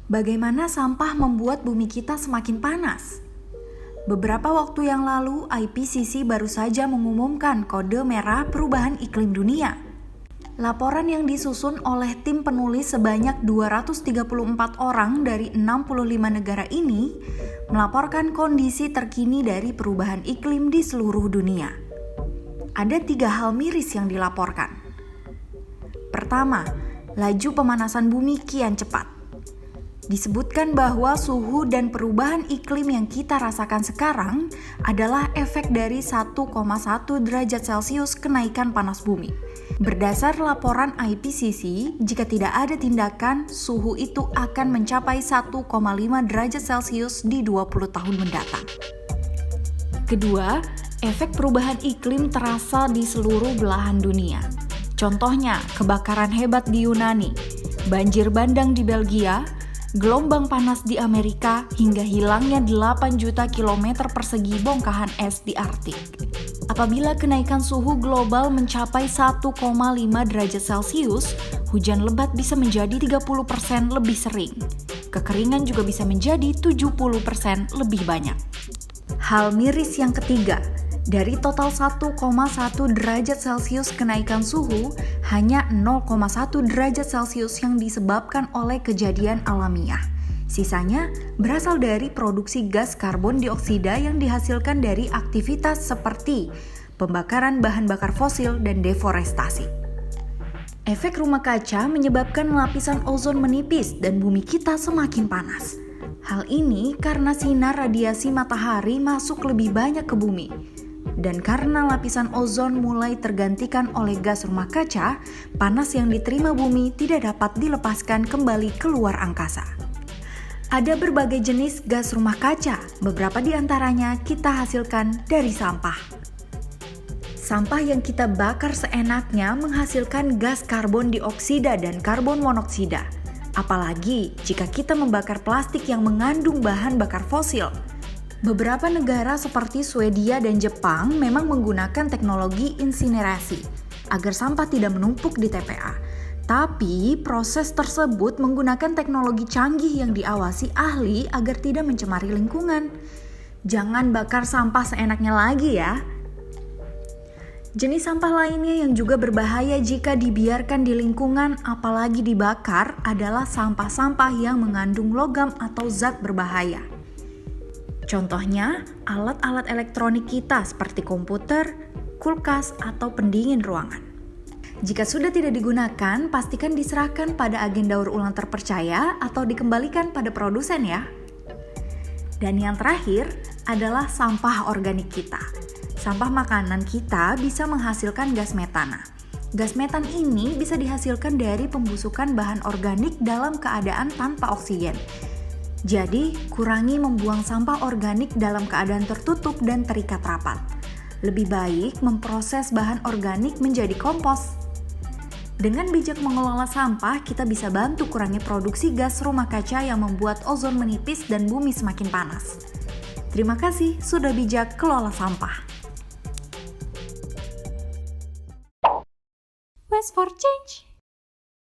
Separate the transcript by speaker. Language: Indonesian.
Speaker 1: Bagaimana sampah membuat bumi kita semakin panas? Beberapa waktu yang lalu, IPCC baru saja mengumumkan kode merah perubahan iklim dunia. Laporan yang disusun oleh tim penulis sebanyak 234 orang dari 65 negara ini melaporkan kondisi terkini dari perubahan iklim di seluruh dunia. Ada 3 hal miris yang dilaporkan. Pertama, laju pemanasan bumi kian cepat. Disebutkan bahwa suhu dan perubahan iklim yang kita rasakan sekarang adalah efek dari 1,1 derajat Celcius kenaikan panas bumi. Berdasar laporan IPCC, jika tidak ada tindakan, suhu itu akan mencapai 1,5 derajat Celcius di 20 tahun mendatang. Kedua, efek perubahan iklim terasa di seluruh belahan dunia. Contohnya, kebakaran hebat di Yunani, banjir bandang di Belgia, gelombang panas di Amerika, hingga hilangnya 8 juta kilometer persegi bongkahan es di Arktik. Apabila kenaikan suhu global mencapai 1,5 derajat Celcius, hujan lebat bisa menjadi 30% lebih sering. Kekeringan juga bisa menjadi 70% lebih banyak. Hal miris yang ketiga, dari total 1,1 derajat Celcius kenaikan suhu, hanya 0,1 derajat Celcius yang disebabkan oleh kejadian alamiah. Sisanya berasal dari produksi gas karbon dioksida yang dihasilkan dari aktivitas seperti pembakaran bahan bakar fosil dan deforestasi. Efek rumah kaca menyebabkan lapisan ozon menipis dan bumi kita semakin panas. Hal ini karena sinar radiasi matahari masuk lebih banyak ke bumi. Dan karena lapisan ozon mulai tergantikan oleh gas rumah kaca, panas yang diterima bumi tidak dapat dilepaskan kembali keluar angkasa. Ada berbagai jenis gas rumah kaca, beberapa di antaranya kita hasilkan dari sampah. Sampah yang kita bakar seenaknya menghasilkan gas karbon dioksida dan karbon monoksida. Apalagi jika kita membakar plastik yang mengandung bahan bakar fosil. Beberapa negara seperti Swedia dan Jepang memang menggunakan teknologi insinerasi agar sampah tidak menumpuk di TPA. Tapi proses tersebut menggunakan teknologi canggih yang diawasi ahli agar tidak mencemari lingkungan. Jangan bakar sampah seenaknya lagi ya. Jenis sampah lainnya yang juga berbahaya jika dibiarkan di lingkungan apalagi dibakar adalah sampah-sampah yang mengandung logam atau zat berbahaya. Contohnya, alat-alat elektronik kita seperti komputer, kulkas, atau pendingin ruangan. Jika sudah tidak digunakan, pastikan diserahkan pada agen daur ulang terpercaya atau dikembalikan pada produsen ya. Dan yang terakhir adalah sampah organik kita. Sampah makanan kita bisa menghasilkan gas metana. Gas metan ini bisa dihasilkan dari pembusukan bahan organik dalam keadaan tanpa oksigen. Jadi, kurangi membuang sampah organik dalam keadaan tertutup dan terikat rapat. Lebih baik memproses bahan organik menjadi kompos. Dengan bijak mengelola sampah, kita bisa bantu kurangi produksi gas rumah kaca yang membuat ozon menipis dan bumi semakin panas. Terima kasih sudah bijak kelola sampah. Waste for Change.